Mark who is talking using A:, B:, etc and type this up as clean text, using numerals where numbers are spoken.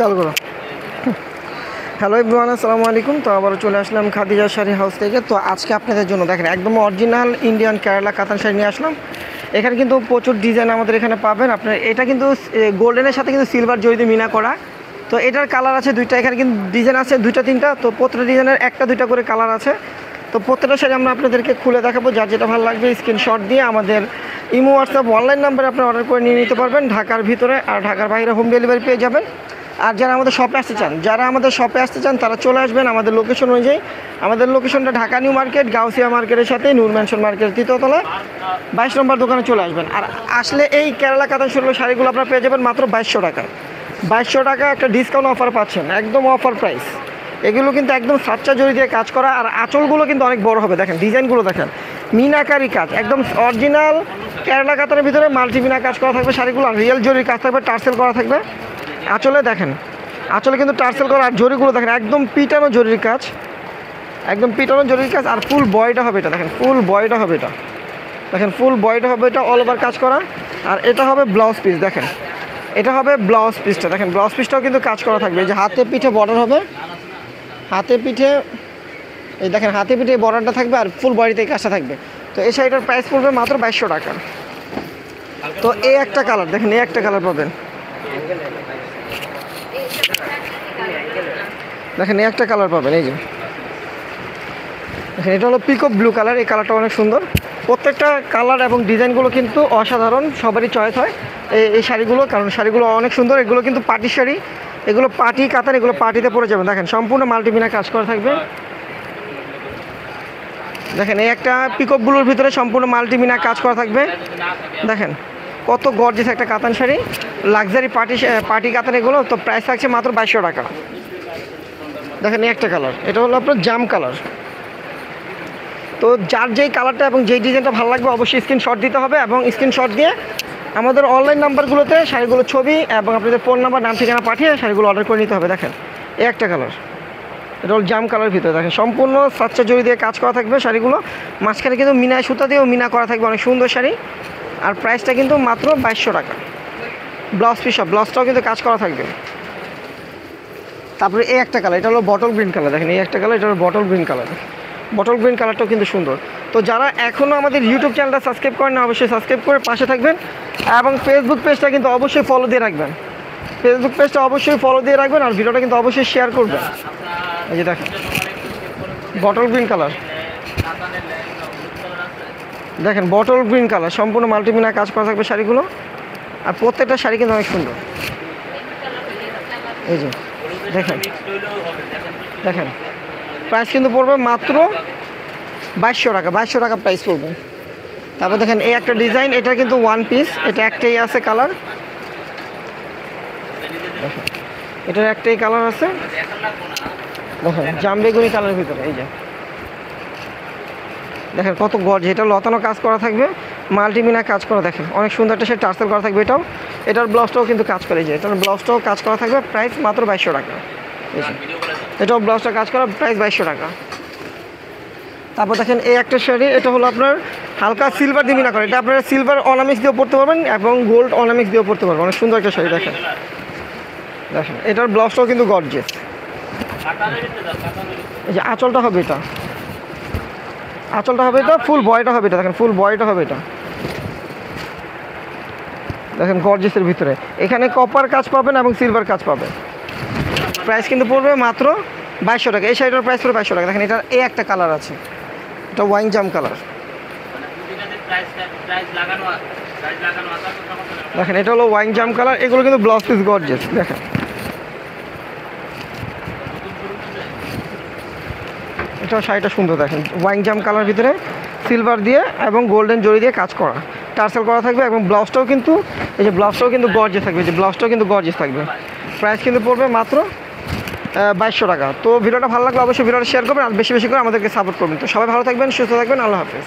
A: চালু করো। Hello everyone, আসসালামু আলাইকুম। তো আবারও চলে আসলাম খাদিজা শাড়ি হাউস থেকে। তো আজকে আপনাদের জন্য দেখেন একদম অরিজিনাল ইন্ডিয়ান কেরালা কাতান শাড়ি নিয়ে আসলাম। এখানে কিন্তু প্রচুর ডিজাইন আমাদের এখানে পাবেন। আপনার এটা কিন্তু গোল্ডেনের সাথে কিন্তু সিলভার জড়িত মিনা করা। তো এটার কালার আছে দুইটা, এখানে কিন্তু ডিজাইন আছে দুইটা তিনটা। তো প্রত্যেকটা ডিজাইনের একটা দুইটা করে কালার আছে। তো প্রত্যেকটা শাড়ি আমরা আপনাদেরকে খুলে দেখাবো। যার যেটা ভালো লাগবে স্ক্রিনশট দিয়ে আমাদের ইমো হোয়াটসঅ্যাপ অনলাইন নাম্বারে আপনি অর্ডার করে নিয়ে নিতে পারবেন। ঢাকার ভিতরে আর ঢাকার বাইরে হোম ডেলিভারি পেয়ে যাবেন। আর যারা আমাদের শপে আসতে চান তারা চলে আসবেন আমাদের লোকেশন অনুযায়ী। আমাদের লোকেশনটা ঢাকা নিউ মার্কেট, গাউসিয়া মার্কেটের সাথে নূর ম্যানশন মার্কেট 3য় তলায় 22 নম্বর দোকানে চলে আসবেন। আর আসলে এই কেরালা কাতান শাড়িগুলো আপনারা পেয়ে যাবেন মাত্র 2200 টাকায়। 2200 টাকা একটা ডিসকাউন্ট অফার পাচ্ছেন, একদম অফার প্রাইস। এগুলো কিন্তু একদম সাচ্চা জড়ি দিয়ে কাজ করা, আর আঁচলগুলো কিন্তু অনেক বড় হবে। দেখেন ডিজাইনগুলো দেখেন, মিনাকারি কাজ, একদম অরিজিনাল কেরালা কাতানের ভিতরে মাল্টি মিনা কাজ করা থাকবে শাড়িগুলো। আর রিয়েল জরির কাজ থাকবে, টার্সেল করা থাকবে আঁচলে। দেখেন আঁচলে কিন্তু টার্সেল করা, আর জরিগুলো দেখেন একদম পিটানো জরির কাজ, একদম পিটানো জরির কাজ। আর ফুল বয়টা হবে এটা, দেখেন ফুল বয়টা হবে এটা, দেখেন ফুল বয়টা হবে এটা, অল ওভার কাজ করা। আর এটা হবে ব্লাউজ পিস, দেখেন এটা হবে ব্লাউজ পিসটা। দেখেন ব্লাউজ পিসটাও কিন্তু কাজ করা থাকবে। এই যে হাতে পিঠে বর্ডার হবে, হাতে পিঠে এই দেখেন হাতে পিঠে বর্ডারটা থাকবে, আর ফুল বডিতে কাজটা থাকবে। তো এই শাড়িটার প্রাইস পড়বে মাত্র 2200 টাকা। তো এই একটা কালার দেখেন, এই একটা কালার পাবেন, দেখেন এই একটা কালার পাবেন। এই যে দেখেন এটা হলো পিকক ব্লু কালার, এই কালারটা অনেক সুন্দর। প্রত্যেকটা কালার এবং ডিজাইনগুলো কিন্তু অসাধারণ, সবারই চয়েস হয় এই শাড়িগুলো, কারণ শাড়িগুলো অনেক সুন্দর। এগুলো কিন্তু পার্টি শাড়ি, এগুলো পার্টি কাতান, এগুলো পার্টিতে পরে যাবেন। দেখেন সম্পূর্ণ মাল্টিমিনা কাজ করা থাকবে। দেখেন এই একটা পিকক ব্লুর ভিতরে সম্পূর্ণ মাল্টিমিনা কাজ করা থাকবে। দেখেন কত গর্জিয়াস একটা কাতান শাড়ি, লাক্সারি পার্টি কাতান এগুলো। তো প্রাইস থাকছে মাত্র 2200 টাকা। দেখেন এই একটা কালার, এটা হলো আপনার জাম কালার। তো যার যেই কালারটা এবং যেই ডিজাইনটা ভালো লাগবে অবশ্যই স্ক্রিনশট দিতে হবে, এবং স্ক্রিনশট দিয়ে আমাদের অনলাইন নাম্বারগুলোতে শাড়িগুলোর ছবি এবং আপনাদের ফোন নাম্বার, নাম ঠিকানা পাঠিয়ে শাড়িগুলো অর্ডার করে নিতে হবে। দেখেন এই একটা কালার, এটা হল জাম কালারের ভিতরে। দেখেন সম্পূর্ণ সাচ্চা জড়ি দিয়ে কাজ করা থাকবে শাড়িগুলো, মাঝখানে কিন্তু মিনা সুতা দিয়েও মিনা করা থাকবে, অনেক সুন্দর শাড়ি। আর প্রাইসটা কিন্তু মাত্র 2200 টাকা। ব্লাউজ পিস, ব্লাউজটাও কিন্তু কাজ করা থাকবে। তারপরে এই একটা কালার, এটা হলো বটল গ্রিন কালার। দেখেন এই একটা কালার, এটা হলো bottle green colour. Bottle green কালারটাও কিন্তু সুন্দর। তো যারা এখনও আমাদের ইউটিউব চ্যানেলটা সাবস্ক্রাইব করেন না, অবশ্যই সাবস্ক্রাইব করে পাশে থাকবেন, এবং ফেসবুক পেজটা কিন্তু অবশ্যই ফলো দিয়ে রাখবেন। ফেসবুক পেজটা অবশ্যই ফলো দিয়ে রাখবেন, আর ভিডিওটা কিন্তু অবশ্যই শেয়ার করবেন। এই যে দেখেন বটল গ্রিন কালার, দেখেন বটল গ্রিন কালার, সম্পূর্ণ মাল্টিমিনা কাজ করা থাকবে শাড়িগুলো। আর প্রত্যেকটা শাড়ি কিন্তু অনেক সুন্দর। এই যে দেখেন, দেখেন প্রাইস কিন্তু পড়বে মাত্র 2200 টাকা। 2200 টাকা প্রাইস পড়বে। তারপর দেখেন এই একটা ডিজাইন, এটা কিন্তু ওয়ান পিস, এটা একটাই আছে কালার। এটার একটাই কালার আছে, দেখেন জাম বেগুনি কালারের ভিতরে। এই যে দেখেন কত গর্জ, এটা লতানো কাজ করা থাকবে, মাল্টিমিনা কাজ করা। দেখেন অনেক সুন্দর একটা শাড়ি, টার্সেল করা থাকবে এটাও। এটার ব্লাউজটাও কিন্তু কাজ করে, যে এটার ব্লাউজটাও কাজ করা থাকবে, প্রাইস মাত্র 2200 টাকা। এটাও ব্লাউজটা কাজ করা, প্রাইস 2200 টাকা। তারপর দেখেন এই একটা শাড়ি, এটা হলো আপনার হালকা সিলভার দিয়ে মিনা করে। এটা আপনারা সিলভার অর্নামেন্টস দিয়েও পরতে পারবেন এবং গোল্ড অর্নামেন্টস দিয়েও পরতে পারবেন, অনেক সুন্দর একটা শাড়ি। দেখেন দেখেন এটার ব্লাউজটাও কিন্তু গর্জিয়াস। এই যে আঁচলটা হবে এটা, আঁচলটা হবে এটা, ফুল বয়টা হবে এটা। দেখেন ফুল বয়টা হবে এটা, দেখেন গর্জিয়াসের ভিতরে। এখানে কপার কাজ পাবেন এবং সিলভার কাজ পাবেন। প্রাইস কিন্তু পড়বে মাত্র 2200 টাকা। এই শাড়িটার প্রাইস পড়বে 2200 টাকা। দেখেন এটা এই একটা কালার আছে, এটা ওয়াইন জাম কালার। দেখেন এটা হলো ওয়াইন জাম কালার, এগুলো কিন্তু ব্লাউজ পিস গর্জিয়াস। দেখেন এটাও শাড়িটা সুন্দর। দেখেন ওয়াইন জাম কালার ভিতরে সিলভার দিয়ে এবং গোল্ডেন জড়ি দিয়ে কাজ করা, টার্সেল করা থাকবে, এবং ব্লাউজটাও কিন্তু এই যে ব্লাউজটাও কিন্তু গর্জিয়াস থাকবে, যে ব্লাউজটাও কিন্তু গর্জিয়াস থাকবে। প্রাইস কিন্তু পড়বে মাত্র 2200 টাকা। তো ভিডিওটা ভালো লাগলে অবশ্যই ভিডিওটা শেয়ার করবেন, আর বেশি বেশি করে আমাদেরকে সাপোর্ট করবেন। তো সবাই ভালো থাকবেন, সুস্থ থাকবেন, আল্লাহ হাফেজ।